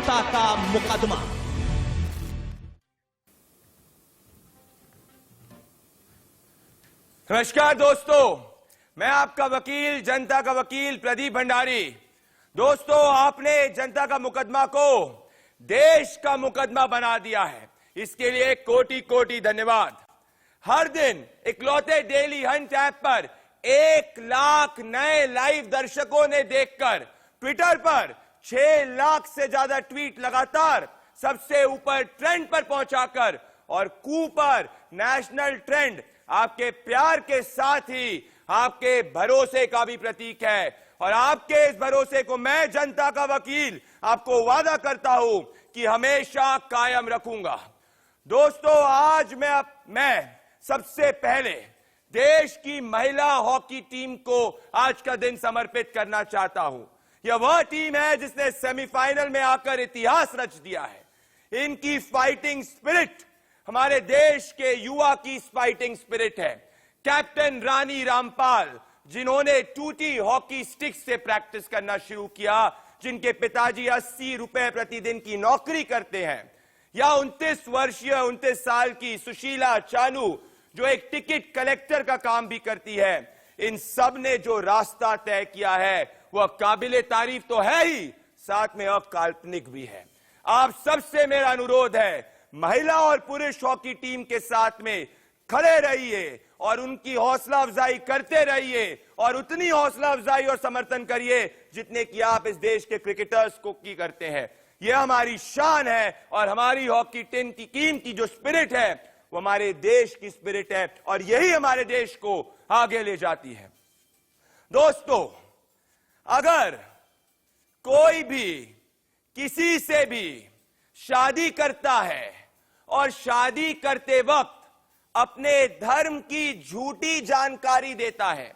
जनता का मुकदमा। नमस्कार दोस्तों, मैं आपका वकील, जनता का वकील प्रदीप भंडारी। दोस्तों, आपने जनता का मुकदमा को देश का मुकदमा बना दिया है, इसके लिए कोटि कोटि धन्यवाद। हर दिन इकलौते डेली हंट ऐप पर 1 लाख नए लाइव दर्शकों ने देखकर ट्विटर पर 6 लाख से ज्यादा ट्वीट लगातार सबसे ऊपर ट्रेंड पर पहुंचाकर और कू पर नेशनल ट्रेंड आपके प्यार के साथ ही आपके भरोसे का भी प्रतीक है। और आपके इस भरोसे को मैं, जनता का वकील, आपको वादा करता हूं कि हमेशा कायम रखूंगा। दोस्तों, आज मैं सबसे पहले देश की महिला हॉकी टीम को आज का दिन समर्पित करना चाहता हूं। यह वह टीम है जिसने सेमीफाइनल में आकर इतिहास रच दिया है। इनकी फाइटिंग स्पिरिट हमारे देश के युवा की फाइटिंग स्पिरिट है। कैप्टन रानी रामपाल, जिन्होंने टूटी हॉकी स्टिक से प्रैक्टिस करना शुरू किया, जिनके पिताजी 80 रुपए प्रतिदिन की नौकरी करते हैं, या 29 साल की सुशीला चानू, जो एक टिकट कलेक्टर का काम भी करती है, इन सब ने जो रास्ता तय किया है वह काबिले तारीफ तो है ही, साथ में अकाल्पनिक भी है। आप सबसे मेरा अनुरोध है, महिला और पुरुष हॉकी टीम के साथ में खड़े रहिए और उनकी हौसला अफजाई करते रहिए और उतनी हौसला अफजाई और समर्थन करिए जितने कि आप इस देश के क्रिकेटर्स को की करते हैं। यह हमारी शान है और हमारी हॉकी टीम की जो स्पिरिट है वो हमारे देश की स्पिरिट है और यही हमारे देश को आगे ले जाती है। दोस्तों, अगर कोई भी किसी से भी शादी करता है और शादी करते वक्त अपने धर्म की झूठी जानकारी देता है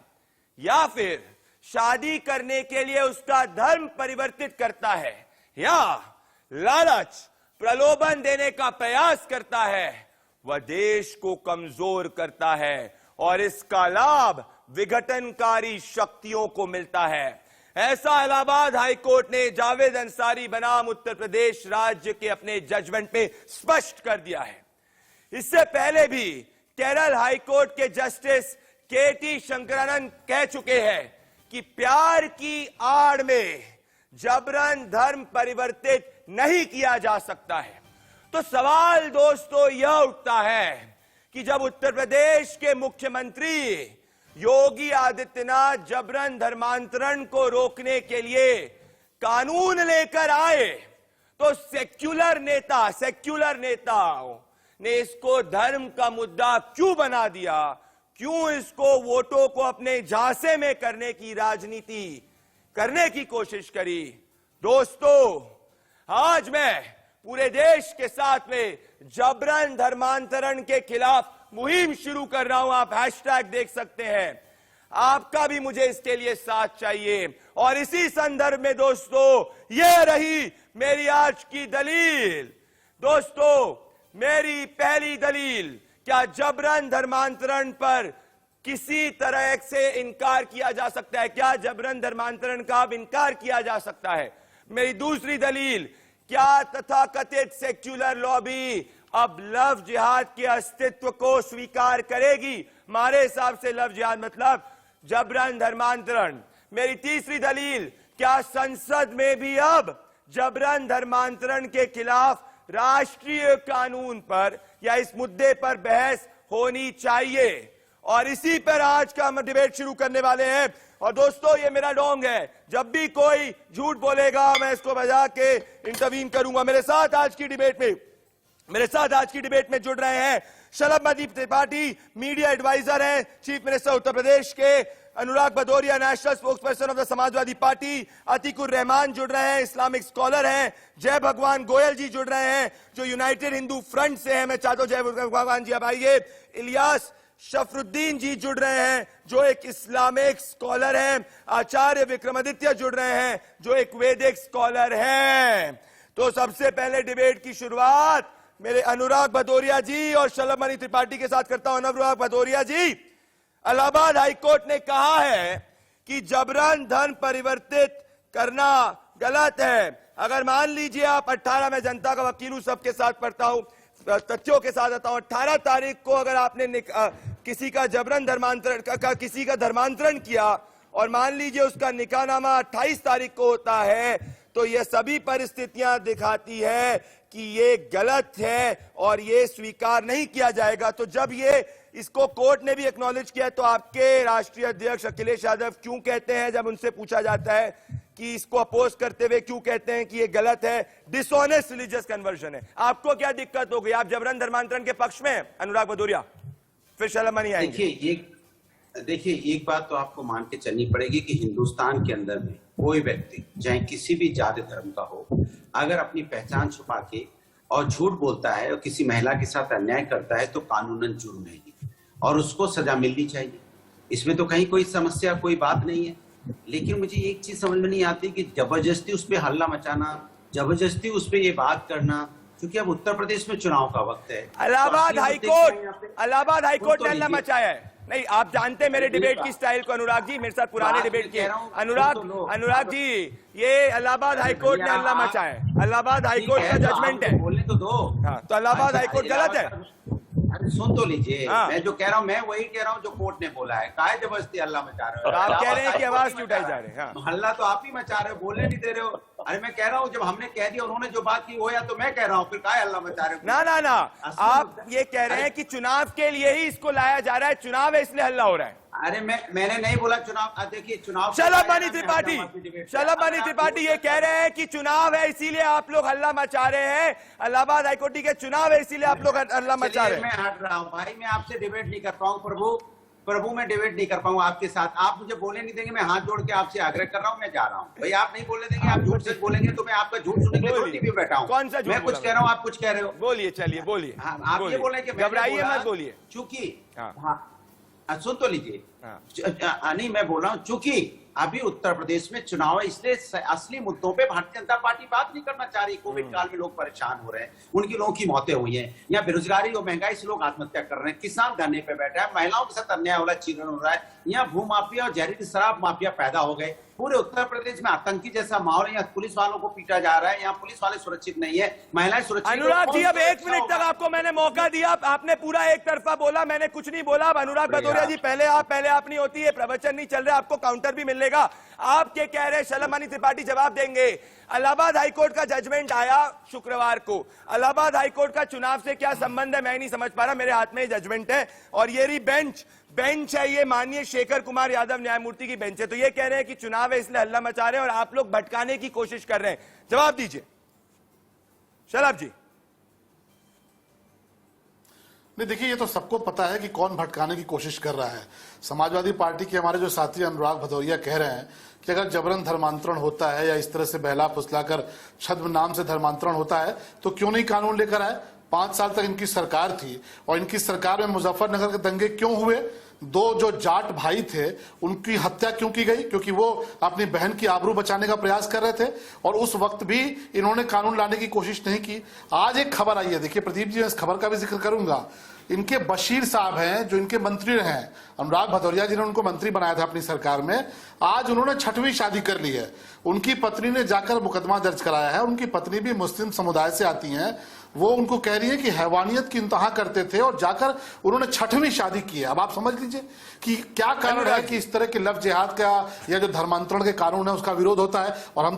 या फिर शादी करने के लिए उसका धर्म परिवर्तित करता है या लालच, प्रलोभन देने का प्रयास करता है, वह देश को कमजोर करता है और इसका लाभ विघटनकारी शक्तियों को मिलता है। ऐसा इलाहाबाद हाईकोर्ट ने जावेद अंसारी बनाम उत्तर प्रदेश राज्य के अपने जजमेंट में स्पष्ट कर दिया है। इससे पहले भी केरल हाईकोर्ट के जस्टिस केटी शंकरानंद कह चुके हैं कि प्यार की आड़ में जबरन धर्म परिवर्तित नहीं किया जा सकता है। तो सवाल दोस्तों यह उठता है कि जब उत्तर प्रदेश के मुख्यमंत्री योगी आदित्यनाथ जबरन धर्मांतरण को रोकने के लिए कानून लेकर आए, तो सेक्युलर नेताओं ने इसको धर्म का मुद्दा क्यों बना दिया? क्यों इसको वोटों को अपने झांसे में करने की राजनीति करने की कोशिश करी? दोस्तों, आज मैं पूरे देश के साथ में जबरन धर्मांतरण के खिलाफ मुहिम शुरू कर रहा हूं। आप हैशटैग देख सकते हैं। आपका भी मुझे इसके लिए साथ चाहिए। और इसी संदर्भ में दोस्तों, यह रही मेरी आज की दलील। दोस्तों, मेरी पहली दलील, क्या जबरन धर्मांतरण पर किसी तरह से इनकार किया जा सकता है? क्या जबरन धर्मांतरण का अब इनकार किया जा सकता है? मेरी दूसरी दलील, क्या तथाकथित सेक्युलर लॉबी अब लव जिहाद के अस्तित्व को स्वीकार करेगी? हमारे हिसाब से लव जिहाद मतलब जबरन धर्मांतरण। मेरी तीसरी दलील, क्या संसद में भी अब जबरन धर्मांतरण के खिलाफ राष्ट्रीय कानून पर या इस मुद्दे पर बहस होनी चाहिए? और इसी पर आज का हम डिबेट शुरू करने वाले हैं। और दोस्तों, ये मेरा डोंग है, जब भी कोई झूठ बोलेगा मैं इसको बजा के इंटरवीन करूंगा। मेरे साथ आज की डिबेट में जुड़ रहे हैं शलभमणि त्रिपाठी, मीडिया एडवाइजर हैं चीफ मिनिस्टर उत्तर प्रदेश के, Anurag Bhadauria, national spokesperson of the Samajwadi party, Atiqur Rahman जुड़ रहे हैं, इस्लामिक स्कॉलर हैं, जय भगवान गोयल जी जुड़ रहे हैं जो यूनाइटेड हिंदू फ्रंट से हैं, मैं चाहता हूं जय भगवान जी अब आइए, इलियास शफरुद्दीन जी जुड़ रहे हैं जो एक इस्लामिक स्कॉलर हैं, आचार्य विक्रमादित्य जुड़ रहे हैं जो एक वैदिक स्कॉलर हैं। तो सबसे पहले डिबेट की शुरुआत मेरे अनुराग भदौरिया जी और शलभमणि त्रिपाठी के साथ करता हूं। अनुराग भदौरिया जी, इलाहाबाद हाईकोर्ट ने कहा है कि जबरन धर्म परिवर्तित करना गलत है, अगर मान लीजिए आप 18, मैं जनता का वकील हूं, सबके साथ पढ़ता हूं, तथ्यों के साथ आता हूं, 18 तारीख को अगर आपने किसी का जबरन धर्मांतरण किसी का धर्मांतरण किया और मान लीजिए उसका निकाहनामा 28 तारीख को होता है, तो ये सभी परिस्थितियां दिखाती है कि ये गलत है और ये स्वीकार नहीं किया जाएगा। तो जब ये इसको कोर्ट ने भी एक्नॉलेज किया, तो आपके राष्ट्रीय अध्यक्ष अखिलेश यादव क्यों कहते हैं, जब उनसे पूछा जाता है कि इसको अपोज करते हुए क्यों कहते हैं कि ये गलत है, डिसऑनेस्ट रिलीजियस कन्वर्जन है? आपको क्या दिक्कत हो गई? आप जबरन धर्मांतरण के पक्ष में, अनुराग भदौरिया? फिर शर्मा नहीं आएंगे। देखिए एक बात तो आपको मान के चलनी पड़ेगी कि हिंदुस्तान के अंदर में कोई व्यक्ति चाहे किसी भी जाति धर्म का हो, अगर अपनी पहचान छुपा के और झूठ बोलता है और किसी महिला के साथ अन्याय करता है तो कानूनन जुर्म है और उसको सजा मिलनी चाहिए। इसमें तो कहीं कोई समस्या, कोई बात नहीं है। लेकिन मुझे एक चीज समझ में नहीं आती कि जबरदस्ती उस पर हल्ला मचाना, जबरदस्ती उस पर ये बात करना, क्योंकि अब उत्तर प्रदेश में चुनाव का वक्त है। इलाहाबाद हाईकोर्ट ने हल्ला मचाया है। नहीं, आप जानते हैं मेरे डिबेट की स्टाइल को अनुराग जी, मेरे साथ पुराने डिबेट किए। अनुराग जी, ये इलाहाबाद हाईकोर्ट ने हल्ला मचाया है। इलाहाबाद हाईकोर्ट का जजमेंट है, बोलने तो दो। हाँ, तो इलाहाबाद हाईकोर्ट गलत है? अरे सुन तो लीजिए, हाँ। मैं जो कह रहा हूँ मैं वही कह रहा हूँ जो कोर्ट ने बोला है। काहे जबरदस्ती हल्ला मचा रहे हो? आप कह रहे हैं कि आवाज क्यों उठाई जा रही है? हाँ। हल्ला तो आप ही मचा रहे हो, बोलने नहीं दे रहे हो। अरे मैं कह रहा हूँ जब हमने कह दिया, उन्होंने जो बात की वो या तो मैं कह रहा हूँ, फिर काहे हल्ला मचा रहे हो? ना, आप ये कह रहे हैं कि चुनाव के लिए ही इसको लाया जा रहा है, चुनाव है इसलिए हल्ला हो रहा है। अरे मैंने नहीं बोला चुनाव। देखिए चुनाव, शलभ मणि त्रिपाठी ये कह रहे हैं कि चुनाव है इसीलिए आप लोग हल्ला मचा रहे हैं, इलाहाबाद हाईकोर्ट के चुनाव है इसीलिए आप लोग हल्ला मचा रहे हैं। मैं हट रहा हूँ भाई, मैं आपसे डिबेट नहीं कर पाऊँ प्रभु मैं डिबेट नहीं कर पाऊँ आपके साथ। आप मुझे बोलने नहीं देंगे, मैं हाथ जोड़ के आपसे आग्रह कर रहा हूँ, मैं जा रहा हूँ। भाई आप नहीं बोलने देंगे, आप झूठ से बोलेंगे तो मैं आपका झूठ सुनने के लिए बैठा हूँ। कौन सा झूठ? मैं कुछ कह रहा हूँ, आप कुछ कह रहे हो। बोलिए, चलिए बोलिए। आप ये बोल रहे हैं कि घबराइए मत, बोलिए। चूंकि हाँ, सुन तो लीजिए। नहीं, मैं बोल रहा हूँ चूंकि अभी उत्तर प्रदेश में चुनाव है, इसलिए असली मुद्दों पे भारतीय जनता पार्टी बात नहीं करना चाह रही। कोविड काल में लोग परेशान हो रहे हैं, उनकी लोगों की मौतें हुई हैं, यहाँ बेरोजगारी और महंगाई से लोग आत्महत्या कर रहे हैं, किसान धरने पे बैठा है, महिलाओं के साथ अन्याय हो रहा है, छीनन हो रहा है, यहाँ भू माफिया और जहरीली शराब माफिया पैदा हो गए। पूरे उत्तर प्रदेश में आतंकी जैसा माहौल है, यहाँ पुलिस वालों को पीटा जा रहा है, यहाँ पुलिस वाले सुरक्षित नहीं है, महिलाएं सुरक्षित। अनुराग जी, अब 1 मिनट तक आपको मैंने मौका दिया, आपने पूरा एक तरफा बोला, मैंने कुछ नहीं बोला। अब अनुराग भदौरिया जी, पहले आप नहीं होती है, प्रवचन नहीं चल रहा, आपको काउंटर भी मिलेगा। आप क्या कह रहे हैं? शलभ मणि त्रिपाठी जवाब देंगे। इलाहाबाद हाईकोर्ट का जजमेंट आया शुक्रवार को, इलाहाबाद हाईकोर्ट का चुनाव से क्या संबंध है मैं नहीं समझ पा रहा। मेरे हाथ में जजमेंट है और ये रही बेंच है, ये माननीय शेखर कुमार यादव न्यायमूर्ति की बेंच है। तो ये कह रहे हैं कि चुनाव है इसलिए हल्ला मचा रहे हैं और आप लोग भटकाने की कोशिश कर रहे हैं। जवाब दीजिए शलभ जी। नहीं, देखिए ये तो सबको पता है कि कौन भटकाने की कोशिश कर रहा है। समाजवादी पार्टी के हमारे जो साथी अनुराग भदौरिया कह रहे हैं कि अगर जबरन धर्मांतरण होता है या इस तरह से बहला फुसलाकर छद्म नाम से धर्मांतरण होता है तो क्यों नहीं कानून लेकर आए? 5 साल तक इनकी सरकार थी और इनकी सरकार में मुजफ्फरनगर के दंगे क्यों हुए? 2 जो जाट भाई थे उनकी हत्या क्यों की गई? क्योंकि वो अपनी बहन की आबरू बचाने का प्रयास कर रहे थे और उस वक्त भी इन्होंने कानून लाने की कोशिश नहीं की। आज एक खबर आई है, देखिए प्रदीप जी, मैं इस खबर का भी जिक्र करूंगा। इनके बशीर साहब हैं जो इनके मंत्री रहे हैं, अनुराग भदौरिया जी ने उनको मंत्री बनाया था अपनी सरकार में, आज उन्होंने 6वीं शादी कर ली है। उनकी पत्नी ने जाकर मुकदमा दर्ज कराया है। उनकी पत्नी भी मुस्लिम समुदाय से आती हैं। वो उनको कह रही है कि हैवानियत की इंतहा करते थे और जाकर उन्होंने 6वीं शादी की है। अब आप समझ लीजिए कि क्या कारण है कि इस तरह के लव जिहाद का या जो धर्मांतरण के कानून है उसका विरोध होता है। और हम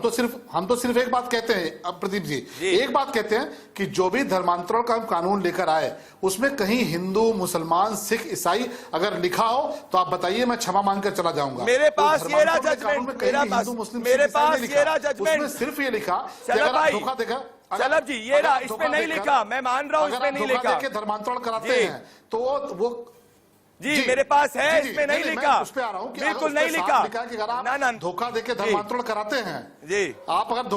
तो सिर्फ एक बात कहते हैं, अब प्रदीप जी एक बात कहते हैं कि जो भी धर्मांतरण का कानून लेकर आए उसमें कहीं हिंदू, मुसलमान, सिख, ईसाई अगर लिखा हो तो आप बताइए, मैं क्षमा मांगकर चला जाऊंगा। मेरे पास ये रहा जजमेंट, सिर्फ ये लिखा धोखा देगा। शलभ जी, ये रहा, इसमें नहीं लिखा, मैं मान रहा हूं इसमें नहीं लिखा। धर्मांतरण कराते हैं तो वो जी मेरे पास है, इसमें नहीं लिखा। उस पे आ रहा हूं कि बिल्कुल नहीं लिखा कि अगर आप धोखा देके धर्मांतरण कराते हैं जी, आप अगर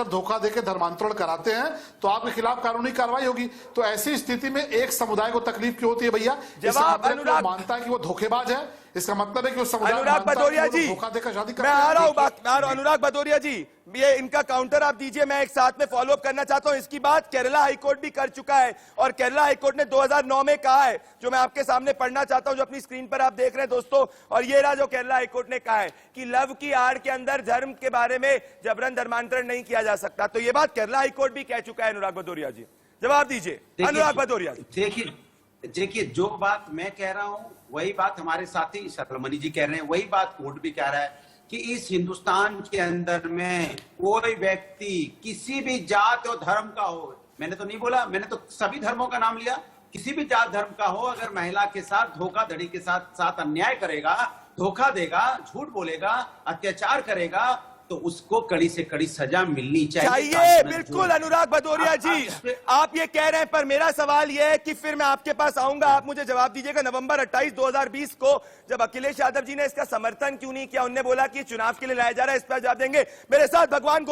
धोखा देके धर्मांतरण कराते हैं तो आपके खिलाफ कानूनी कार्रवाई होगी। तो ऐसी स्थिति में एक समुदाय को तकलीफ क्यों होती है भैया? जवाब अनुराग मानता है कि वो धोखेबाज है, इसका मतलब है कि उस समुदाय अनुराग भदौरिया जी, धोखा देकर शादी मैं आ रहा हूं बात। अनुराग भदौरिया जी, ये इनका काउंटर आप दीजिए, मैं एक साथ में फॉलो अप करना चाहता हूं। इसकी बात केरला हाईकोर्ट भी कर चुका है और केरला हाईकोर्ट ने 2009 में कहा है, जो मैं आपके सामने पढ़ना चाहता हूं, जो अपनी स्क्रीन पर आप देख रहे हैं दोस्तों। और ये रहा जो केरला हाईकोर्ट ने कहा है कि लव की आड़ के अंदर धर्म के बारे में जबरन धर्मांतरण नहीं किया जा सकता। तो ये बात केरला हाईकोर्ट भी कह चुका है। अनुराग भदौरिया जी, जवाब दीजिए। अनुराग भदौरिया जी, देखिए जो बात मैं कह रहा हूं वही बात हमारे साथी शतरमणि जी कह रहे हैं, वही बात कोर्ट भी कह रहा है कि इस हिंदुस्तान के अंदर में कोई व्यक्ति किसी भी जात और धर्म का हो, मैंने तो नहीं बोला, मैंने तो सभी धर्मों का नाम लिया, किसी भी जात धर्म का हो, अगर महिला के साथ धोखाधड़ी के साथ अन्याय करेगा, धोखा देगा, झूठ बोलेगा, अत्याचार करेगा, तो उसको कड़ी से कड़ी सजा मिलनी चाहिए। बिल्कुल अनुराग भदौरिया जी, आप ये कह रहे हैं, पर मेरा सवाल ये है कि फिर मैं आपके पास आऊंगा, आप मुझे जवाब दीजिएगा। नवंबर 28, 2020 को जब अखिलेश यादव जी ने इसका समर्थन क्यों नहीं किया, उन्होंने बोला कि चुनाव के लिए लाया जा रहा है, इस पर जवाब देंगे। मेरे साथ भगवान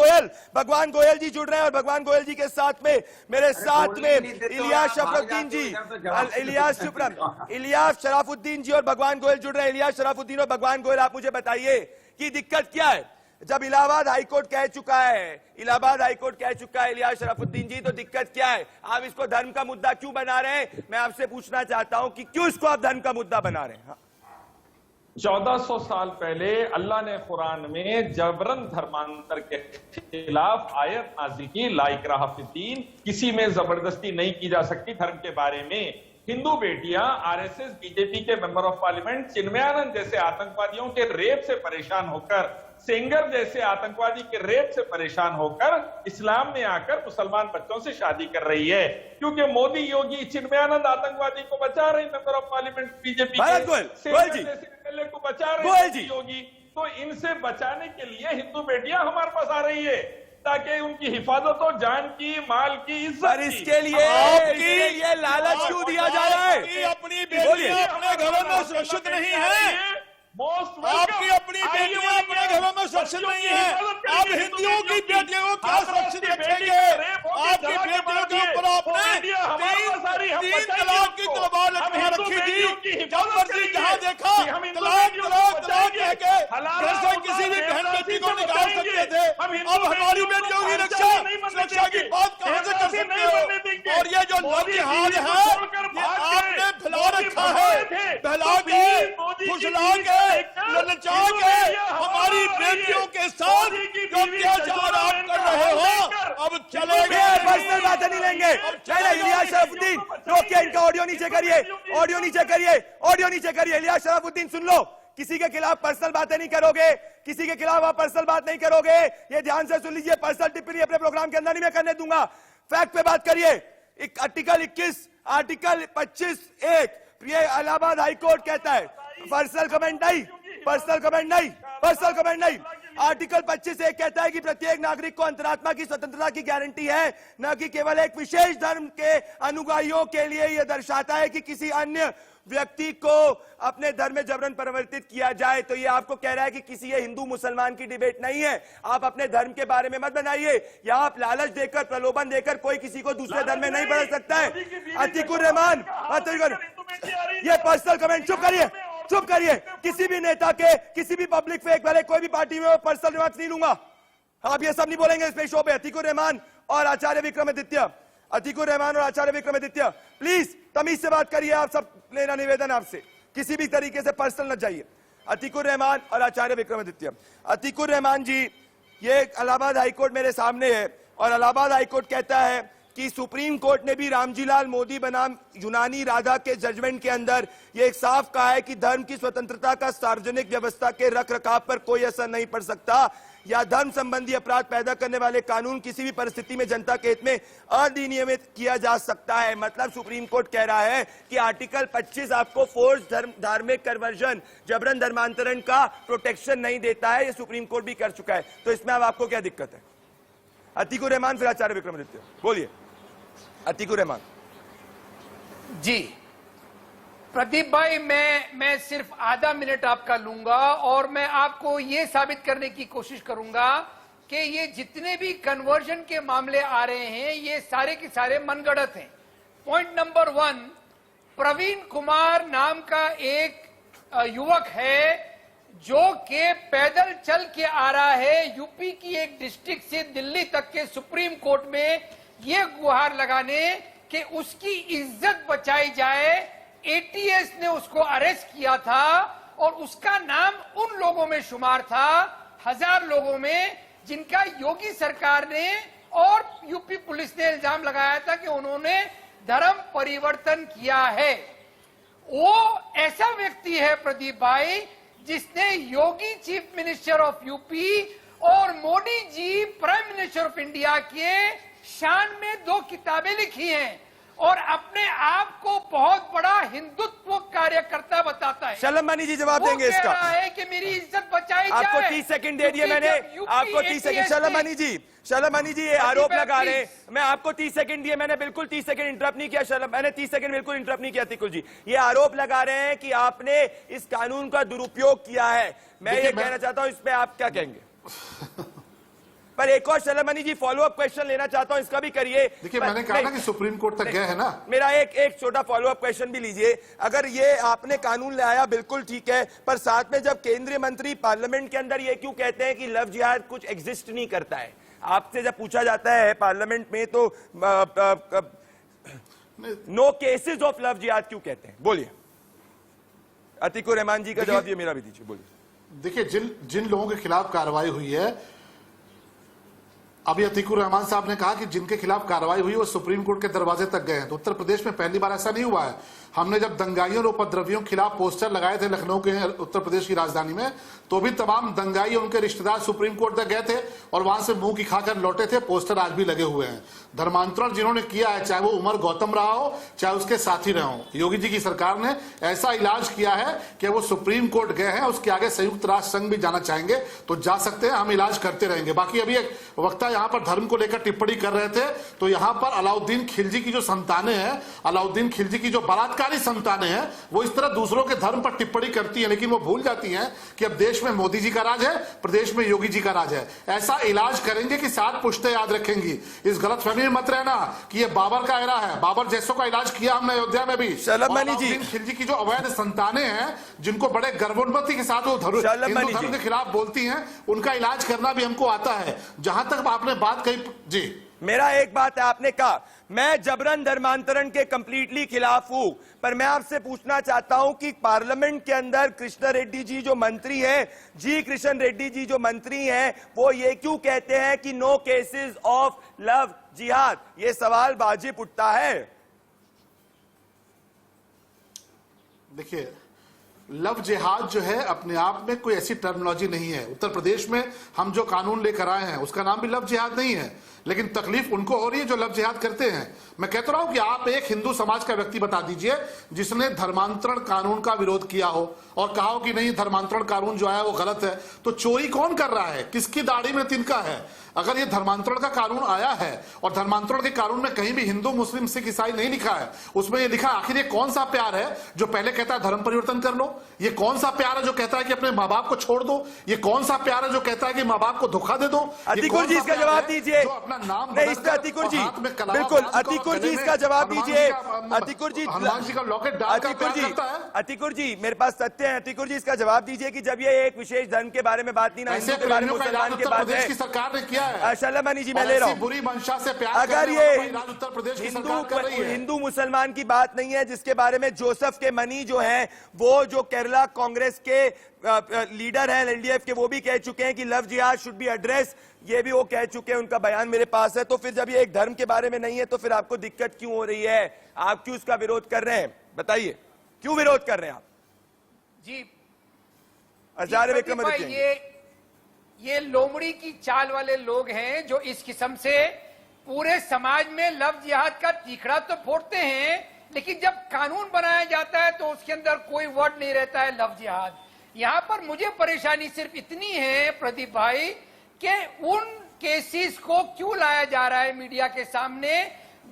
गोयल जी जुड़ रहे हैं और भगवान गोयल जी के साथ में मेरे साथ में इलियास शराफुद्दीन जी, इलियास शराफुद्दीन जी और भगवान गोयल जुड़ रहे हैं। इलियास शराफुद्दीन और भगवान गोयल, आप मुझे बताइए कि दिक्कत क्या है? जब इलाहाबाद हाईकोर्ट कह चुका है, इलियास शराफुद्दीन जी, तो दिक्कत क्या है? आप इसको धर्म का मुद्दा क्यों बना रहे हैं? मैं आपसे पूछना चाहता हूं कि क्यों इसको आप धर्म का मुद्दा बना रहे हैं? 1400 साल पहले अल्लाह ने कुरान में जबरन धर्मांतर के खिलाफ आयत नाजिल की, ला इकराहा फिद्दीन, किसी में जबरदस्ती नहीं की जा सकती धर्म के बारे में। हिंदू बेटियां आरएसएस बीजेपी के मेंबर ऑफ पार्लियामेंट चिन्मयानंद जैसे आतंकवादियों के रेप से परेशान होकर, सेंगर जैसे आतंकवादी के रेप से परेशान होकर इस्लाम में आकर मुसलमान बच्चों से शादी कर रही है, क्योंकि मोदी योगी चिन्मयानंद आतंकवादी को बचा रहे, मेंबर ऑफ पार्लियामेंट बीजेपी को बचा रहे योगी। तो इनसे बचाने के लिए हिंदू बेटियां हमारे पास आ रही है ताकि उनकी हिफाजत हो, जान की, माल की, इज्जत। इसके लिए लालच क्यों दिया जा रहा है? अपनी बेटियां अपने घरों में सुरक्षित नहीं है, आपकी अपनी बेटियां अपने घरों में सुरक्षित नहीं है, आप हिंदुओं की बेटियों को क्या सुरक्षित रखेंगे? आपकी बेटियों के ऊपर आपने तीन तलाक की तलवार लटका रखी थी, जब मर्जी जहां देखा तलाक तलाक तलाक कह के घर से किसी भी बहन बेटी को निकाल सकते थे। अब हमारी बेटियों की सुरक्षा की बात कहां से कर सकते हो? और ये जो लव जिहाद है, ये आपने फैला रखा है, बहला के, फुसला के, ललचा के हमारी बेटियों के साथ जो अत्याचार आप कर रहे हो, अब चलेंगे। पर्सनल बातें नहीं लेंगे। इलियास शराफुद्दीन, रोकिए, इनका ऑडियो नीचे करिए, ऑडियो नीचे करिए। इलियास शराफुद्दीन सुन लो, किसी के खिलाफ पर्सनल बातें नहीं करोगे, किसी के खिलाफ आप पर्सनल बात नहीं करोगे, ये ध्यान से सुन लीजिए। पर्सनल टिप्पणी अपने प्रोग्राम के अंदर नहीं मैं करने दूंगा, फैक्ट पे बात करिए। आर्टिकल 21, आर्टिकल 25(1), ये इलाहाबाद हाईकोर्ट कहता है, पर्सनल कमेंट नहीं। आर्टिकल 25(1) कहता है कि प्रत्येक नागरिक को अंतरात्मा की स्वतंत्रता की गारंटी है, न कि केवल एक विशेष धर्म के अनुयायियों के लिए। यह दर्शाता है कि किसी अन्य व्यक्ति को अपने धर्म में जबरन परिवर्तित किया जाए। तो ये आपको कह रहा है कि किसी ये हिंदू मुसलमान की डिबेट नहीं है, आप अपने धर्म के बारे में मत बनाइए। या आप लालच देकर, प्रलोभन देकर कोई किसी को दूसरे धर्म में नहीं बदल सकता है। अतीकुर रहमान, ये पर्सनल कमेंट, चुप करिए। किसी भी नेता के, किसी भी पब्लिक फेक वाले, कोई भी पार्टी में पर्सनल रिमार्क्स नहीं लूंगा। आप ये सब नहीं बोलेंगे इस शो पे। अतीकुर रहमान और आचार्य विक्रमादित्य, प्लीज तमीज से बात करिए। आप सब लेना निवेदन आपसे, किसी भी तरीके से पर्सनल न जाइए। अतीकुर रहमान और आचार्य विक्रमादित्य। अतीकुर रहमान जी, ये इलाहाबाद हाईकोर्ट मेरे सामने है और इलाहाबाद हाईकोर्ट कहता है कि सुप्रीम कोर्ट ने भी रामजी लाल मोदी बनाम यूनानी राधा के जजमेंट के अंदर यह एक साफ कहा है कि धर्म की स्वतंत्रता का सार्वजनिक व्यवस्था के रखरखाव पर कोई असर नहीं पड़ सकता या धर्म संबंधी अपराध पैदा करने वाले कानून किसी भी परिस्थिति में जनता के हित में अधिनियमित किया जा सकता है। मतलब सुप्रीम कोर्ट कह रहा है कि आर्टिकल 25 आपको फोर्स धार्मिक कन्वर्जन, जबरन धर्मांतरण का प्रोटेक्शन नहीं देता है। ये सुप्रीम कोर्ट भी कर चुका है। तो इसमें अब आपको क्या दिक्कत है? अतीकुर रहमान फिर आचार्य विक्रमादित्य, बोलिए। अतीकुर रहमान जी। प्रदीप भाई, मैं सिर्फ आधा मिनट आपका लूंगा और मैं आपको यह साबित करने की कोशिश करूंगा कि ये जितने भी कन्वर्जन के मामले आ रहे हैं ये सारे के सारे मनगढ़ंत हैं। पॉइंट नंबर 1, प्रवीण कुमार नाम का एक युवक है जो कि पैदल चल के आ रहा है यूपी की एक डिस्ट्रिक्ट से दिल्ली तक के सुप्रीम कोर्ट में ये गुहार लगाने कि उसकी इज्जत बचाई जाए। एटीएस ने उसको अरेस्ट किया था और उसका नाम उन लोगों में शुमार था, 1000 लोगों में, जिनका योगी सरकार ने और यूपी पुलिस ने इल्जाम लगाया था कि उन्होंने धर्म परिवर्तन किया है। वो ऐसा व्यक्ति है प्रदीप भाई जिसने योगी चीफ मिनिस्टर ऑफ यूपी और Modi ji prime minister of India के शान में 2 किताबें लिखी हैं और अपने आप को बहुत बड़ा हिंदुत्व कार्यकर्ता बताता है। शलमानी जी जवाब देंगे वो कह इसका। रहा है कि मेरी इज्जत बचाई जाए। आपको 30 सेकंड दे दिए मैंने, आपको 30 सेकंड। शलमानी जी ये आरोप लगा रहे हैं, मैं आपको 30 सेकंड दिए मैंने, बिल्कुल 30 सेकंड इंटरप्ट नहीं किया मैंने 30 सेकंड बिल्कुल इंटरप्ट नहीं किया। अतिकुल जी ये आरोप लगा रहे हैं कि आपने इस कानून का दुरुपयोग किया है। मैं ये कहना चाहता हूं, इस पे आप क्या कहेंगे? पर एक और शलमानी जी फॉलो अप क्वेश्चन लेना चाहता हूं, इसका भी करिए। देखिए मैंने कहा ना कि सुप्रीम कोर्ट तक गए हैं ना। मेरा एक छोटा फॉलो अप क्वेश्चन भी लीजिए। अगर ये आपने कानून लाया बिल्कुल ठीक है, पर साथ में जब केंद्रीय मंत्री पार्लियामेंट के अंदर ये क्यों कहते हैं कि लव जिहाद कुछ एग्जिस्ट नहीं करता है? आपसे जब पूछा जाता है पार्लियामेंट में तो नो केसेस ऑफ लव जिहाद क्यों कहते हैं? बोलिए। अतीकुर रहमान जी का जवाब दिए, मेरा भी दीजिए, बोलिए। देखिए जिन लोगों के खिलाफ कार्रवाई हुई है, अभी अतीकुर रहमान साहब ने कहा कि जिनके खिलाफ कार्रवाई हुई वो सुप्रीम कोर्ट के दरवाजे तक गए हैं। तो उत्तर प्रदेश में पहली बार ऐसा नहीं हुआ है। हमने जब दंगाइयों और उपद्रवियों के खिलाफ पोस्टर लगाए थे लखनऊ के उत्तर प्रदेश की राजधानी में, तो भी तमाम दंगाई और उनके रिश्तेदार सुप्रीम कोर्ट तक गए थे और वहां से मुंह की खाकर लौटे थे। पोस्टर आज भी लगे हुए हैं। धर्मांतरण जिन्होंने किया है, चाहे वो उमर गौतम रहा हो, चाहे उसके साथी रहे हो, योगी जी की सरकार ने ऐसा इलाज किया है कि वो सुप्रीम कोर्ट गए हैं। उसके आगे संयुक्त राष्ट्र संघ भी जाना चाहेंगे तो जा सकते हैं, हम इलाज करते रहेंगे। बाकी अभी एक वक्ता यहाँ पर धर्म को लेकर टिप्पणी कर रहे थे, तो यहाँ पर अलाउद्दीन खिलजी की जो संतानें हैं, अलाउद्दीन खिलजी की जो बलात्कारी संतानें हैं, वो इस तरह दूसरों के धर्म पर टिप्पणी करती है, लेकिन वो भूल जाती हैं कि अब देश में मोदी जी का राज है, प्रदेश में योगी जी का राज है। ऐसा इलाज करेंगे कि 7 पुश्तें याद रखेंगी। इस गलतफहमी में मत रहना कि ये बाबर का एरा है। बाबर जैसों का इलाज किया हमने अयोध्या में भी। शलमानी जी, खिलजी की जो अवैध संतानें हैं, जिनको बड़े गर्वोन्नति के साथ वो हिंदू धर्म के खिलाफ बोलती हैं, उनका इलाज करना भी हमको आता है। जहां तक आपने बात कही जी, मेरा एक बात है, आपने कहा मैं जबरन धर्मांतरण के कंप्लीटली खिलाफ हूं, पर मैं आपसे पूछना चाहता हूं कि पार्लियामेंट के अंदर कृष्ण रेड्डी जी जो मंत्री हैं, जी कृष्ण रेड्डी जी जो मंत्री हैं, वो ये क्यों कहते हैं कि नो केसेस ऑफ लव जिहाद? ये सवाल वाजिब उठता है। देखिए लव जिहाद जो है अपने आप में कोई ऐसी टर्मिनोलॉजी नहीं है। उत्तर प्रदेश में हम जो कानून लेकर आए हैं उसका नाम भी लव जिहाद नहीं है, लेकिन तकलीफ उनको हो रही है जो लव जिहाद करते हैं। मैं कहता रहा हूं कि आप एक हिंदू समाज का व्यक्ति बता दीजिए जिसने धर्मांतरण कानून का विरोध किया हो और कहा हो कि नहीं धर्मांतरण कानून जो है वो गलत है। तो चोरी कौन कर रहा है? किसकी दाढ़ी में तिनका है? अगर ये धर्मांतरण का कानून आया है और धर्मांतरण के कानून में कहीं भी हिंदू मुस्लिम सिख ईसाई नहीं लिखा है, उसमें ये लिखा आखिर ये कौन सा प्यार है जो पहले कहता है धर्म परिवर्तन कर लो? ये कौन सा प्यार है जो कहता है कि अपने माँ बाप को छोड़ दो? ये कौन सा प्यार है जो कहता है कि माँ बाप को धोखा दे दो? अतीकुर जी इसका जवाब दीजिए। जो अपना नाम नहीं, इसका अतीकुर जी बिल्कुल, अतीकुर जी इसका जवाब दीजिए। अतीकुर जी, हनुमान जी का लॉकेट डालकर प्यार करता है। अतीकुर जी मेरे पास तथ्य है। अतीकुर जी इसका जवाब दीजिए कि जब ये एक विशेष धर्म के बारे में बात नहीं, ना हिंदू के बारे में, मुसलमान के बारे में, सरकार ने किया है। शलमानी जी मैं ले रहा हूं, बुरी मंशा से प्यार अगर ये उत्तर प्रदेश की सरकार कर रही है। हिंदू मुसलमान की बात नहीं है, जिसके बारे में जोसेफ के मनी जो है वो जो केरला कांग्रेस के लीडर हैं एलडीएफ के, वो भी कह चुके हैं कि लव जिहाद शुड बी एड्रेस, ये भी वो कह चुके हैं, उनका बयान मेरे पास है। तो फिर जब ये एक धर्म के बारे में नहीं है तो फिर आपको दिक्कत क्यों हो रही है? आप क्यों इसका विरोध कर रहे हैं? बताइए क्यों विरोध कर रहे हैं आप? जी आचार्य विक्रमादित्य, ये लोमड़ी की चाल वाले लोग हैं जो इस किस्म से पूरे समाज में लव जिहाद का तीखड़ा तो फोड़ते हैं, लेकिन जब कानून बनाया जाता है तो उसके अंदर कोई वर्ड नहीं रहता है लव जिहाद। यहां पर मुझे परेशानी सिर्फ इतनी है प्रदीप भाई कि उन केसेस को क्यों लाया जा रहा है मीडिया के सामने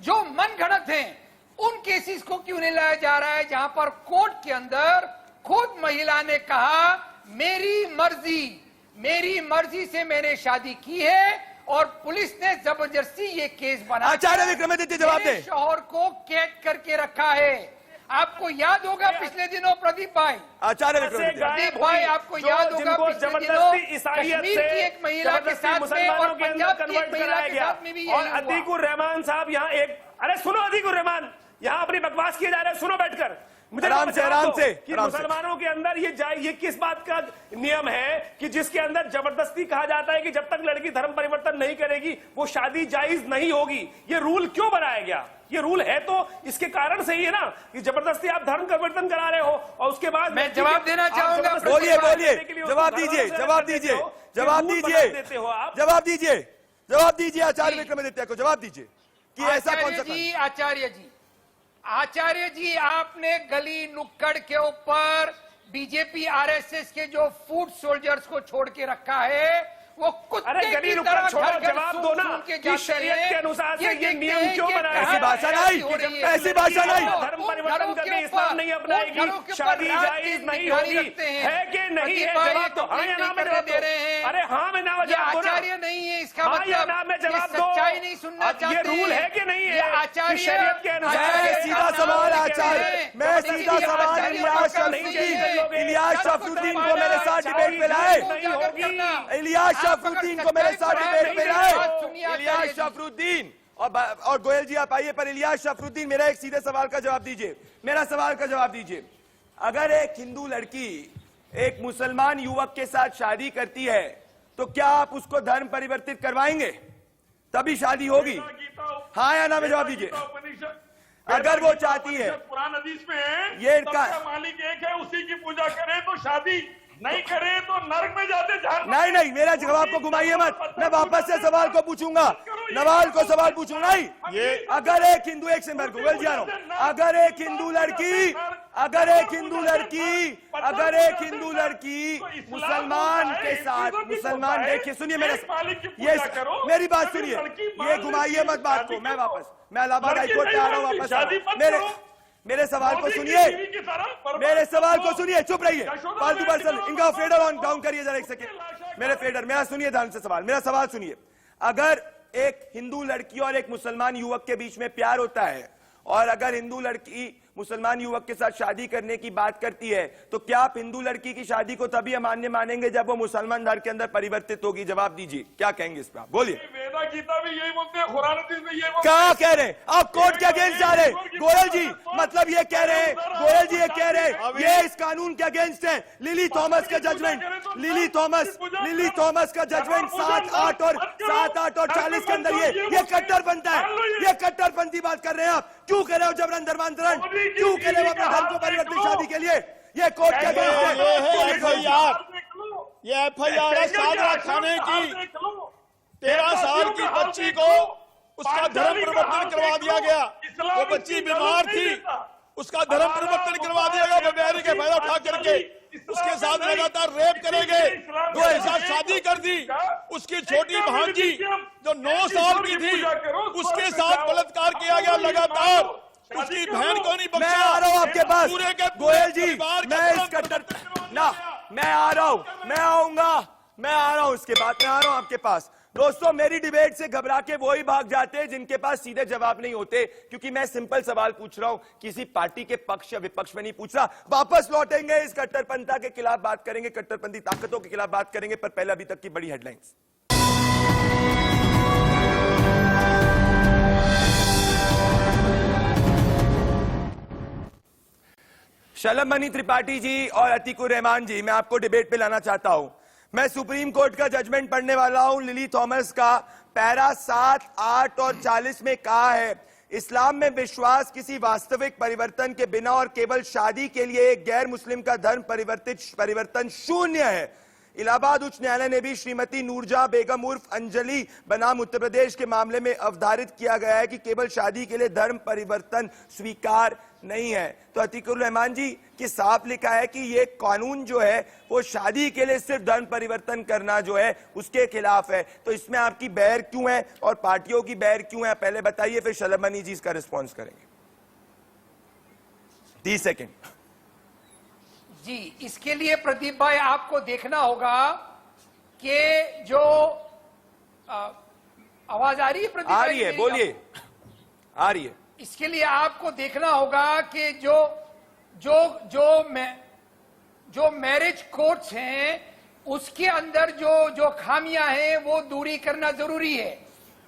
जो मनगढ़ंत हैं? उन केसेस को क्यों नहीं लाया जा रहा है जहां पर कोर्ट के अंदर खुद महिला ने कहा मेरी मर्जी से मैंने शादी की है और पुलिस ने जबरदस्ती ये केस बना आचार्य विक्रमादित्य जवाब दें। शौहर को कैद करके रखा है। आपको याद होगा पिछले दिनों प्रदीप भाई, आचार्य विक्रमादित्य, प्रदीप भाई आपको याद होगा पिछले दिनों कश्मीर की एक महिला के साथ में और पंजाब की एक महिला के साथ में भी यही और हुआ। अतीकुर रहमान साहब यहाँ एक, अरे सुनो अतीकुर रहमान, यहाँ अपनी बकवास किए जा रहे हैं, सुनो बैठकर। मुझे आराम से, आराम से, कि आराम से। मुसलमानों के अंदर ये किस बात का नियम है कि जिसके अंदर जबरदस्ती कहा जाता है कि जब तक लड़की धर्म परिवर्तन नहीं करेगी वो शादी जायज नहीं होगी। ये रूल क्यों बनाया गया? ये रूल है तो इसके कारण से ही है ना कि जबरदस्ती आप धर्म परिवर्तन करा रहे हो और उसके बाद मैं जवाब देना चाहूंगा। बोलिए बोलिए, जवाब दीजिए, जवाब दीजिए, जवाब दीजिए, जवाब दीजिए, जवाब दीजिए आचार्य विक्रमादित्य को जवाब दीजिए कि ऐसा कौन सा कानून? आचार्य जी आपने गली नुक्कड़ के ऊपर बीजेपी आरएसएस के जो फूट सोल्जर्स को छोड़ के रखा है वो कुत्ते अरे गली की नुक्कड़ तरह छोड़ो, घर-घर जवाब सूंघ दो ना सूंघ के कि जाते शरीयत हैं। के अनुसार से ये देखते नियम हैं क्यों कि बनाया? ऐसी भाषा नहीं, हो रही है। ऐसी भाषा नहीं। धर्म परिवर्तन करके इस्लाम नहीं अपनाएगी, घरों के ऊपर शादी रात जायज की नहीं निगरानी होगी, रखते हैं। है कि नहीं है? प्रतिभा जवाब ये दो, हाँ या ना में करने जवाब दे रहे दो। हैं। अरे हाँ में ना ये जवाब दो ना। आचार्य नहीं है, इसका हाँ या मतलब ना में ये जवाब दो। सच्चाई नहीं सुनना अब ये चाहते रूल हैं। है कि नहीं ये है? आचार्य कि शरीयत के अनुसार मैं सीधा सवाल आचार्य, मैं सीधा सवाल इलियास शफरुद्दीन को मेरे साथ डिबेट पे लाए, इलियास शफरुद्दीन को मेरे साथ डिबेट पे लाए, इलियास शफरुद्दीन और गोयल जी आप आइए, पर इलियास शफरुद्दीन मेरा एक सीधे सवाल का जवाब दीजिए, मेरा सवाल का जवाब दीजिए। अगर एक हिंदू लड़की एक मुसलमान युवक के साथ शादी करती है तो क्या आप उसको धर्म परिवर्तित करवाएंगे? तभी शादी होगी, हाँ या ना में जवाब दीजिए। अगर वो चाहती है, पुरान हदीस में है, ये सबका मालिक एक है, उसी की पूजा करे तो शादी, नहीं करे तो नरक में जाते। नहीं नहीं, मेरा जवाब को घुमाइए मत, मैं वापस से सवाल को पूछूंगा, नवाल को सवाल पूछूंगा। नहीं, ये अगर एक हिंदू, एक से मैं गोयल जी आ रहा हूं, अगर एक हिंदू लड़की मुसलमान के साथ, मुसलमान, देखिए सुनिए मेरी बात सुनिए, ये घुमाइए मत बात को, मैं इलाहाबाद हाईकोर्ट पे आ रहा हूं वापस। मेरे सवाल को सुनिए, मेरे सवाल को सुनिए, चुप रहिए, फालतू पर्सन, इनका फेडर ऑन डाउन करिए जरा एक सेकेंड। मेरे फेडर, मेरा सुनिए ध्यान से सवाल, मेरा सवाल सुनिए। अगर एक हिंदू लड़की और एक मुसलमान युवक के बीच में प्यार होता है और अगर हिंदू लड़की मुसलमान युवक के साथ शादी करने की बात करती है तो क्या आप हिंदू लड़की की शादी को तभी अमान्य मानेंगे जब वो मुसलमान धर्म के अंदर परिवर्तित होगी? जवाब दीजिए, क्या कहेंगे इस पर आप? बोलिए। वेदा गीता भी यही बोलते हैं, कुरान हदीस में यही बोलते क्या कह रहे हैं आप? कोर्ट के अगेंस्ट जा रहे हैं गोयल जी, मतलब ये कह रहे हैं गोयल जी, ये कह रहे हैं ये इस कानून के अगेंस्ट है। लिली थॉमस का जजमेंट, लिली थॉमस का जजमेंट 7-8 और 40 के अंदर ये कट्टरपंथी है, ये कट्टरपंथी बात कर रहे हैं आप। क्यों कह रहे हो जबरन धर्मांतरण? क्यों कह रहे हो अपने धर्म को परिवर्तित शादी के लिए? ये कोर्ट के अगेंस्ट है। ये एफआईआर है सादरा खाने की, 13 साल की बच्ची को उसका धर्म परिवर्तन करवा दिया गया। वो बच्ची बीमार थी, उसका धर्म परिवर्तन करवा दिया गया बेबेरी के फायदा उठा करके। उसके साथ लगातार रेप करेंगे, 2 साल शादी कर दी। उसकी छोटी भांजी जो 9 साल की थी उसके साथ बलात्कार किया गया लगातार। उसकी बहन को नहीं बख्शा। मैं आ रहा हूं आपके पास गोयल जी, मैं इस कट्टर ना, मैं आ रहा हूं, मैं आ रहा हूं इसके बाद मैं आ रहा हूं आपके पास। दोस्तों, मेरी डिबेट से घबरा के वो ही भाग जाते हैं जिनके पास सीधे जवाब नहीं होते, क्योंकि मैं सिंपल सवाल पूछ रहा हूं, किसी पार्टी के पक्ष या विपक्ष में नहीं पूछ रहा। वापस लौटेंगे, इस कट्टरपंथा के खिलाफ बात करेंगे, कट्टरपंथी ताकतों के खिलाफ बात करेंगे, पर पहले अभी तक की बड़ी हेडलाइंस। शलभमणि त्रिपाठी जी और अतीकुर रहमान जी, मैं आपको डिबेट पे लाना चाहता हूं। मैं सुप्रीम कोर्ट का जजमेंट पढ़ने वाला हूं, लिली थॉमस का। पैरा 7, 8 और 40 में कहा है, इस्लाम में विश्वास किसी वास्तविक परिवर्तन के बिना और केवल शादी के लिए एक गैर मुस्लिम का धर्म परिवर्तन शून्य है। इलाहाबाद उच्च न्यायालय ने भी श्रीमती नूरजहां बेगम उर्फ अंजलि बनाम उत्तर प्रदेश के मामले में अवधारित किया गया है कि केवल शादी के लिए धर्म परिवर्तन स्वीकार नहीं है। तो अतीकुर रहमान जी की साफ लिखा है कि ये कानून जो है वो शादी के लिए सिर्फ धर्म परिवर्तन करना जो है उसके खिलाफ है। तो इसमें आपकी बैर क्यों है और पार्टियों की बैर क्यों है, पहले बताइए, फिर शलभमणि जी इसका रिस्पॉन्स करेंगे। 30 सेकेंड जी। इसके लिए प्रदीप भाई आपको देखना होगा कि जो आवाज आ रही है प्रदीप आ भाई? रही है, बोलिए, आ रही है। इसके लिए आपको देखना होगा कि जो मैरिज कोर्ट्स हैं उसके अंदर जो खामियां हैं वो दूरी करना जरूरी है।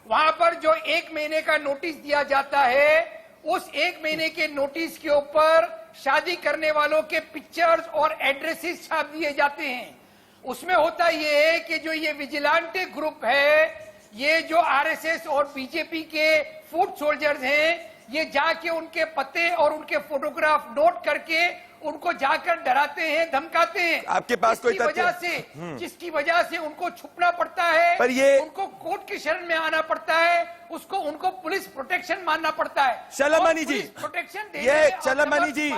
वहां पर जो 1 महीने का नोटिस दिया जाता है, उस 1 महीने के नोटिस के ऊपर शादी करने वालों के पिक्चर्स और एड्रेसेस छाप दिए जाते हैं। उसमें होता ये है कि जो ये विजिलेंटे ग्रुप है, ये जो आरएसएस और बीजेपी के फुट सोल्जर्स हैं, ये जाके उनके पते और उनके फोटोग्राफ नोट करके उनको जाकर डराते हैं, धमकाते हैं। आपके पास कोई जिसकी वजह से उनको छुपना पड़ता है, पर ये उनको कोर्ट की शरण में आना पड़ता है, उनको पुलिस प्रोटेक्शन मानना पड़ता है। शलमनी जी, प्रोटेक्शन ये शलमनी जी,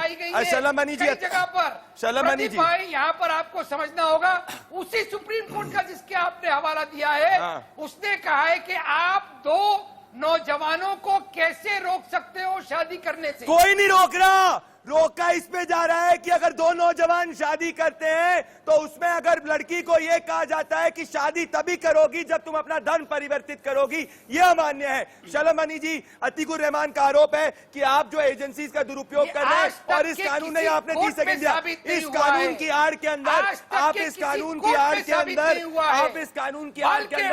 शलमनी जी, जगह पर शलमनी जी, यहाँ पर आपको समझना होगा, उसी सुप्रीम कोर्ट का जिसके आपने हवाला दिया है, उसने कहा है कि आप 2 नौजवानों को कैसे रोक सकते हो शादी करने से? कोई नहीं रोक रहा। रोका इस पे जा रहा है कि अगर 2 नौजवान शादी करते हैं तो उसमें अगर लड़की को यह कहा जाता है कि शादी तभी करोगी जब तुम अपना धर्म परिवर्तित करोगी, यह अमान्य है। शलमनी जी, अतीकुर रहमान का आरोप है कि आप जो एजेंसीज का दुरुपयोग कर रहे हैं और इस कानून ने आपने 30 सेकंड दिया, इस कानून की आड़ के अंदर आप इस कानून की आड़ के अंदर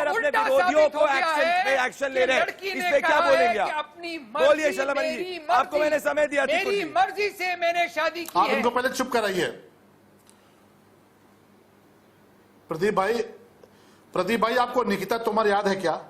अपने विरोधियों को एक्शन ले रहे हैं। इस पे क्या बोलेंगे आप? बोलिए शलमनी जी, आपको मैंने समय दिया। मेरी मर्जी से मैंने शादी की आप है। इनको पहले चुप कराइए। प्रदीप भाई आपको निकिता तोमर याद है क्या?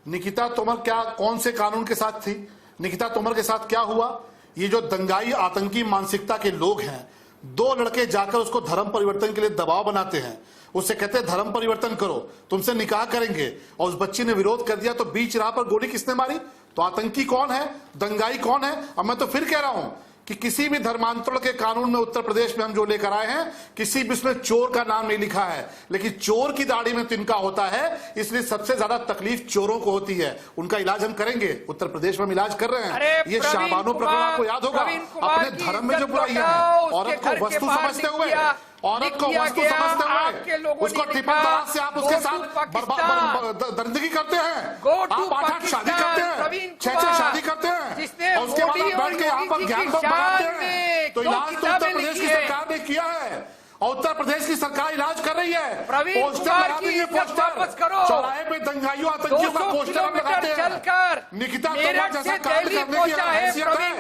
निकिता तोमर कौन से कानून के साथ थी? निकिता तोमर के साथ क्या हुआ? ये जो दंगाई आतंकी मानसिकता के लोग हैं, 2 लड़के जाकर उसको धर्म परिवर्तन के लिए दबाव बनाते हैं, उससे कहते हैं धर्म परिवर्तन करो, तुमसे निकाह करेंगे, और उस बच्ची ने विरोध कर दिया तो बीच राह पर गोली किसने मारी? तो आतंकी कौन है? दंगाई कौन है? अब मैं तो फिर कह रहा हूं कि किसी भी धर्मांतरण के कानून में उत्तर प्रदेश में हम जो लेकर आए हैं, किसी भी उसमें चोर का नाम नहीं लिखा है, लेकिन चोर की दाढ़ी में तिनका होता है, इसलिए सबसे ज्यादा तकलीफ चोरों को होती है। उनका इलाज हम करेंगे, उत्तर प्रदेश में हम इलाज कर रहे हैं। ये शाहबानो प्रकरण आपको याद होगा, अपने धर्म में जो बुराइयां हैं, औरत को वस्तु समझते हुए, उसको ट्रिपल तलाक से आप उसके साथ दरिंदगी करते हैं, आप 8 शादी करते हैं, 6 शादी करते हैं, और उसके बाद बैठ के यहाँ पर ज्ञान बनाते हैं। तो इलाज तो उत्तर प्रदेश की सरकार ने किया है, और उत्तर प्रदेश की सरकार इलाज कर रही है। पोस्टर लगाते हैं, पोस्टर चौराहे पे दंगाइयों आतंकियों का पोस्टर हम लगाते हैं। निकिता तोमर जैसा कांड करने की हैसियत है,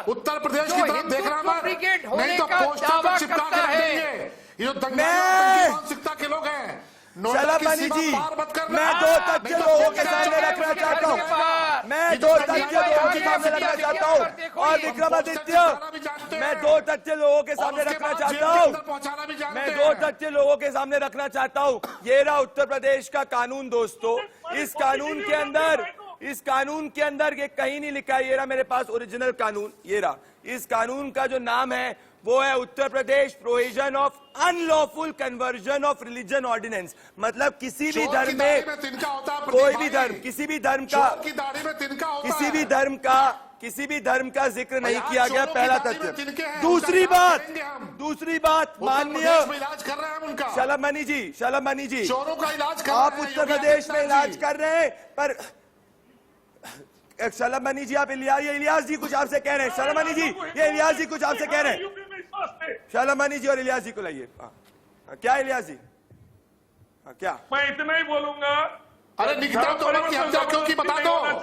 उत्तर प्रदेश की तरफ देखना मत, नहीं तो पोस्टर पर चिपका के रख देंगे। ये जो दंगाइयों आतंकी मानसिकता के लोग हैं, शलमनी जी, मैं 2 तथ्य लोगों के सामने रखना चाहता हूँ, मैं 2 तथ्य लोगों के सामने रखना चाहता हूँ, और विक्रमादित्य, मैं 2 तथ्य लोगों के सामने रखना चाहता हूँ, मैं 2 तथ्य लोगों के सामने रखना चाहता हूँ। ये रहा उत्तर प्रदेश का कानून दोस्तों। इस कानून के अंदर ये कहीं नहीं लिखा है, ये रहा मेरे पास ओरिजिनल कानून, ये रहा। इस कानून का जो नाम है वो है Uttar Pradesh provision of unlawful conversion of religion ordinance. मतलब किसी भी धर्म में कोई भी धर्म, किसी भी धर्म का जिक्र नहीं किया गया, पहला तथ्य। दूसरी बात माननीय शलमनी जी, चोरों का इलाज आप उत्तर प्रदेश में इलाज कर रहे हैं, पर शलमनी जी, आप इलियास जी कुछ आपसे कह रहे हैं। शलमनी जी, ये इलियास जी कुछ आपसे कह रहे हैं। शलमनी जी और इलियास जी को लाइए। क्या इलियास जी? क्या? मैं इतना ही बोलूंगा। अरे निकिता तोमर की हत्या क्यों की बता दो?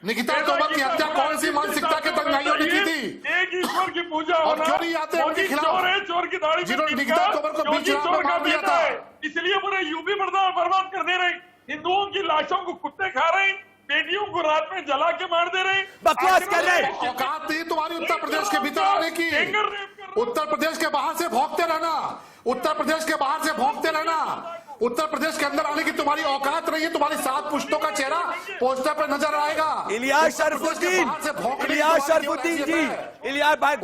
निकिता तोमर की हत्या कौन सी मानसिकता के दंगाइयों ने की थी? एक ईश्वर की पूजा और क्यों नहीं आते उनके खिलाफ? चोर की दाढ़ी जिन्होंने निकिता तोमर को बीच राह में मार दिया था, इसलिए पूरे यूपी बर्बाद कर दे रहे। हिंदुओं की लाशों को कुत्ते खा रहे, बेटियों को रात में जला के मार दे रहे, बकवास कर रहे हैं। औकात नहीं तुम्हारी उत्तर प्रदेश के भीतर आने की, उत्तर प्रदेश के बाहर से भौंकते रहना, उत्तर प्रदेश के बाहर से भौंकते रहना, उत्तर प्रदेश के अंदर आने की तुम्हारी औकात नहीं है। तुम्हारी 7 पुश्तों का चेहरा पोस्टर पर नजर आएगा। इलियास शरफुद्दीन जी, इलियास भाई,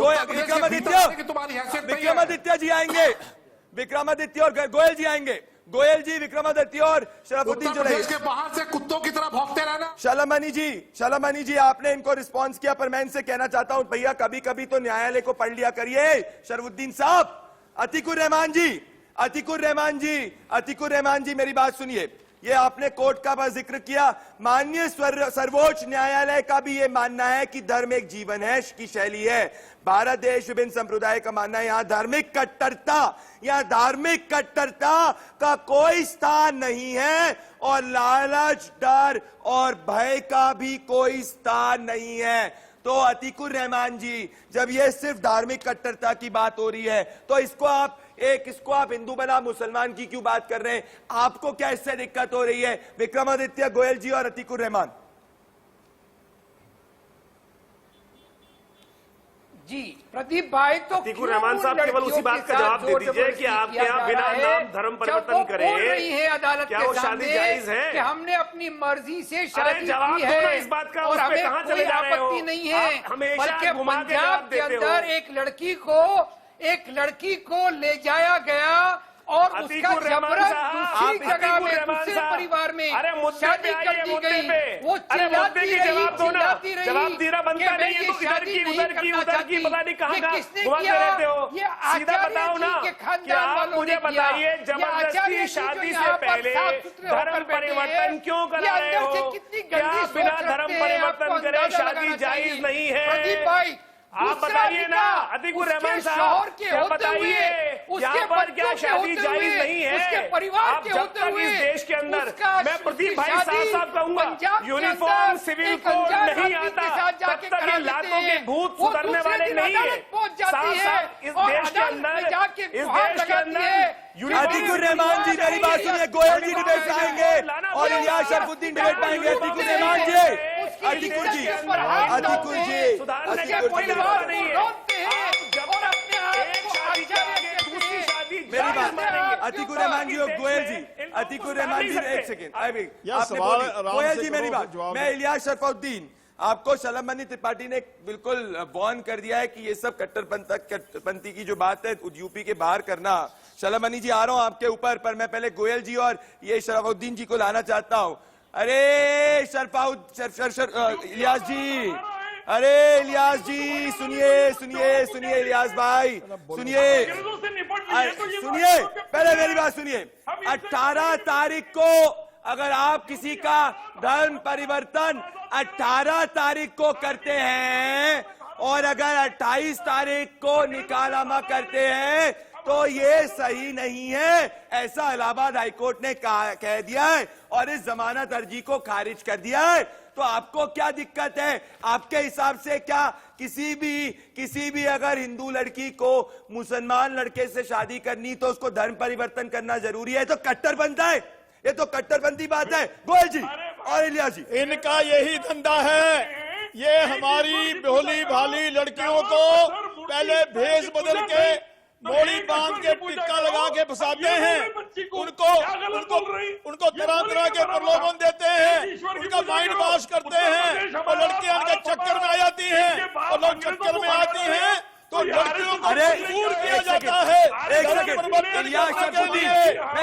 विक्रमादित्य जी आएंगे, विक्रमादित्य और गोयल जी आएंगे। गोयल जी, विक्रमादित्य और शरफुद्दीन जो प्रदेश के बाहर से कुत्तों की तरह भौंकते रहना। शलमनी जी, आपने इनको रिस्पॉन्स किया, पर मैं इनसे कहना चाहता हूं भैया, कभी कभी तो न्यायालय को पढ़ लिया करिए। शरफुद्दीन साहब, अतीकुर रहमान जी, मेरी बात सुनिए। ये आपने कोर्ट का बस जिक्र किया। माननीय सर्वोच्च न्यायालय का भी ये मानना है कि धर्म एक जीवन है, की शैली है। भारत देश विभिन्न संप्रदाय का मानना है, यहाँ धार्मिक कट्टरता का कोई स्थान नहीं है और लालच, डर और भय का भी कोई स्थान नहीं है। तो अतीकुर रहमान जी, जब ये सिर्फ धार्मिक कट्टरता की बात हो रही है तो इसको आप हिंदू बना मुसलमान की क्यों बात कर रहे हैं? आपको क्या इससे दिक्कत हो रही है? विक्रमादित्य गोयल जी और अतीकुर रहमान जी। प्रदीप भाई, तो अतीकुर रहमान साहब केवल उसी बात का जवाब दे दीजिए कि आपके यहाँ बिना नाम धर्म परिवर्तन करे अदालत क्या के वो शादी सामने जायज है कि हमने अपनी मर्जी से शादी जवाब की दो ना है इस बात का, और उस पे हमें कहां कोई चले जा रहे हो? आपत्ति नहीं है, आप हमेशा बल्कि घुमा के पंजाब जवाब के देते हो। अंदर एक लड़की को ले जाया गया और उसका अतीकुर रहमान जबरन साहब, दूसरी जगह में, रहमान दूसरे साहब, परिवार में अरे मुद्दे शादी पे कर आइए, दी मुद्दे गई। पे। वो अरे मुद्दे की जवाब दो ना, जवाब देना बनता नहीं है तो इधर की उधर की पता नहीं कहाँ घुमाते रहते हो। सीधा बताओ ना कि आप मुझे बताइए, जबरदस्ती शादी से पहले धर्म परिवर्तन क्यों करा रहे हो? क्या बिना धर्म परिवर्तन करे शादी जायज नहीं है? आप बताइए ना अतीकुर रहमान साहब, क्या बताइए यहाँ पर क्या शादी जायज नहीं है? आप जब तक इस देश के अंदर, मैं प्रदीप भाई साहब कहूंगा, यूनिफॉर्म सिविल कोड नहीं आता तब तक इन लातों के भूत सुधरने वाले नहीं है। साथ इस देश के अंदर अतीकुर रहमान जी, मेरी बात सुनिए। गोयल जी डिबेट पाएंगे और इलियास शरफुद्दीन डिबेट पाएंगे। अतीकुर रहमान जी, अतीकुर जी, मेरी बात, अतीकुर रहमान जी और गोयल जी, अतीकुर रहमान जी एक सेकेंड, गोयल जी मेरी बात, मैं इलियास शरफुद्दीन, आपको शलमनी त्रिपाठी ने बिल्कुल वार्न कर दिया है कि ये सब कट्टरपंथी की जो बात है यूपी के बाहर करना। शलमनी जी आ रहा हूं आपके ऊपर, पर मैं पहले गोयल जी और ये शरफुद्दीन जी को लाना चाहता हूं। अरे इलियास जी, अरे इलियास जी, सुनिए इलियास भाई, सुनिए पहले मेरी बात सुनिए। 18 तारीख को अगर आप किसी का धर्म परिवर्तन 18 तारीख को करते हैं और अगर 28 तारीख को निकालनामा करते हैं तो ये सही नहीं है, ऐसा इलाहाबाद हाईकोर्ट ने कह दिया है और इस जमानत अर्जी को खारिज कर दिया है। तो आपको क्या दिक्कत है? आपके हिसाब से क्या किसी भी अगर हिंदू लड़की को मुसलमान लड़के से शादी करनी तो उसको धर्म परिवर्तन करना जरूरी है? तो कट्टर बनता है, ये तो कट्टरपंथी बात है। गोयल जी और इलियास जी, इनका यही धंधा है। ये हमारी भोली भाली लड़कियों को पहले भेष बदल के मोड़ी बांध के टिक्का लगा के फंसाते हैं, उनको तरह तरह के प्रलोभन देते हैं, उनका माइंड वॉश करते हैं और लड़कियां उनके चक्कर में आ जाती हैं और लोग चक्कर में आती हैं तो लड़कियों को मजबूर किया जाता है। एक सेकंड,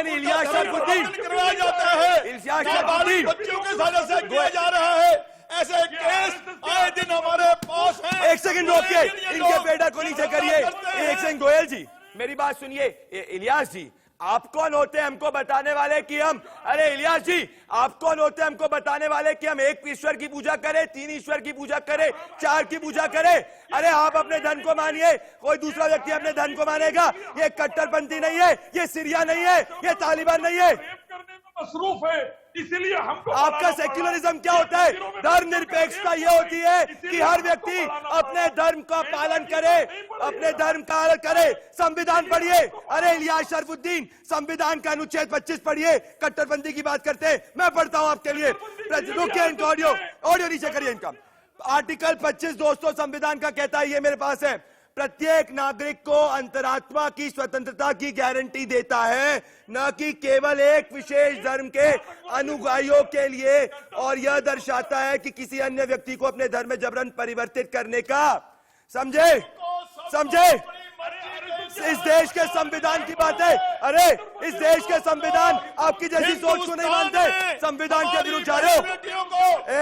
इलियास शरफुद्दीन करवाया जाता है, बच्चों के साथ ऐसा किया जा रहा है। ऐसे केस आए दिन हमारे पास हैं। एक सेकंड रोकिए, इनके बेटा को नीचे करिए। एक सेकंड गोयल जी, मेरी बात सुनिए। इलियास जी, आप कौन होते हैं हमको बताने वाले कि हम, अरे इलियास जी, आप कौन होते हैं हमको बताने वाले कि हम एक ईश्वर की पूजा करें, 3 ईश्वर की पूजा करें, 4 की पूजा करें? अरे आप अपने धन को मानिए, कोई दूसरा व्यक्ति अपने धन को मानेगा। ये कट्टरपंथी नहीं है, ये सीरिया नहीं है, ये तालिबान नहीं है, मसरूफ है, इसीलिए हमको आपका सेक्युलरिज्म क्या होता है? धर्मनिरपेक्षता ये होती है कि हर व्यक्ति अपने धर्म का पालन करे, अपने धर्म का पालन करे। संविधान पढ़िए। अरे इलियास शरफुद्दीन, संविधान का अनुच्छेद 25 पढ़िए। कट्टरपंथी की बात करते हैं, मैं पढ़ता हूं आपके लिए। रुकिए, इनका ऑडियो नीचे करिए इनका। आर्टिकल 25 दोस्तों संविधान का कहता है, ये मेरे पास है, प्रत्येक नागरिक को अंतरात्मा की स्वतंत्रता की गारंटी देता है, न कि केवल एक विशेष धर्म के अनुयायियों के लिए, और यह दर्शाता है कि किसी अन्य व्यक्ति को अपने धर्म में जबरन परिवर्तित करने का। समझे? इस देश के संविधान की बात है। अरे इस देश के संविधान आपकी जैसी सोच को नहीं मानते, संविधान के विरुद्ध जा रहे हो।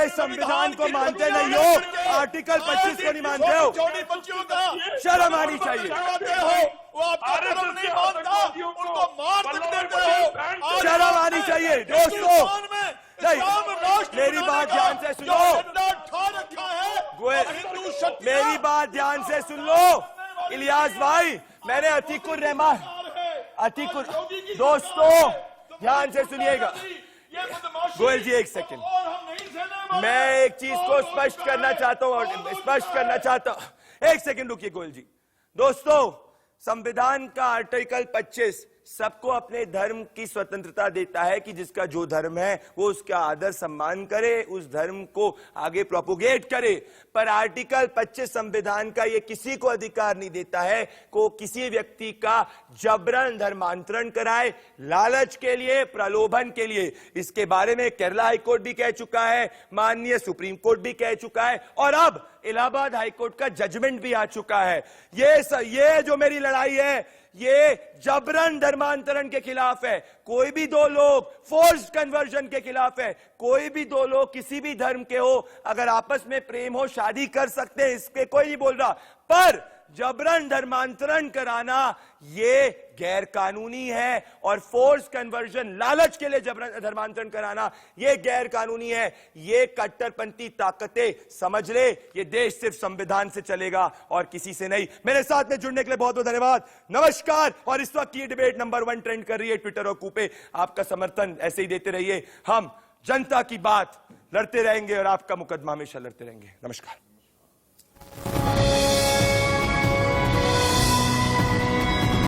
संविधान को मानते नहीं हो, आर्टिकल 25 को नहीं मानते हो। शर्म आनी चाहिए। वो आपका धर्म नहीं मानता, उनको मार देते हो। शर्म आनी चाहिए दोस्तों। मेरी बात ध्यान से सुनो गोयल, मेरी बात ध्यान से सुन लो इलियास भाई। मैंने अतीकुर रहमान, अतीकुर, दोस्तों ध्यान से सुनिएगा। गोयल जी एक सेकंड, मैं एक चीज को स्पष्ट करना चाहता हूं, एक सेकंड रुकिए गोयल जी। दोस्तों, संविधान का आर्टिकल 25 सबको अपने धर्म की स्वतंत्रता देता है कि जिसका जो धर्म है वो उसका आदर सम्मान करे, उस धर्म को आगे प्रोपोगेट करे। पर आर्टिकल 25 संविधान का ये किसी को अधिकार नहीं देता है को किसी व्यक्ति का जबरन धर्मांतरण कराए, लालच के लिए, प्रलोभन के लिए। इसके बारे में केरला हाईकोर्ट भी कह चुका है, माननीय सुप्रीम कोर्ट भी कह चुका है, और अब इलाहाबाद हाईकोर्ट का जजमेंट भी आ चुका है। ये जो मेरी लड़ाई है ये जबरन धर्मांतरण के खिलाफ है। कोई भी दो लोग फोर्स्ड कन्वर्जन के खिलाफ है। कोई भी दो लोग किसी भी धर्म के हो, अगर आपस में प्रेम हो शादी कर सकते हैं, इसके कोई नहीं बोल रहा। पर जबरन धर्मांतरण कराना ये गैर कानूनी है, और फोर्स कन्वर्जन, लालच के लिए जबरन धर्मांतरण कराना ये गैर कानूनी है। ये कट्टरपंथी ताकतें समझ ले, ये देश सिर्फ संविधान से चलेगा और किसी से नहीं। मेरे साथ में जुड़ने के लिए बहुत बहुत धन्यवाद, नमस्कार। और इस वक्त ये डिबेट नंबर 1 ट्रेंड कर रही है ट्विटर और कूपे। आपका समर्थन ऐसे ही देते रहिए, हम जनता की बात लड़ते रहेंगे और आपका मुकदमा हमेशा लड़ते रहेंगे। नमस्कार।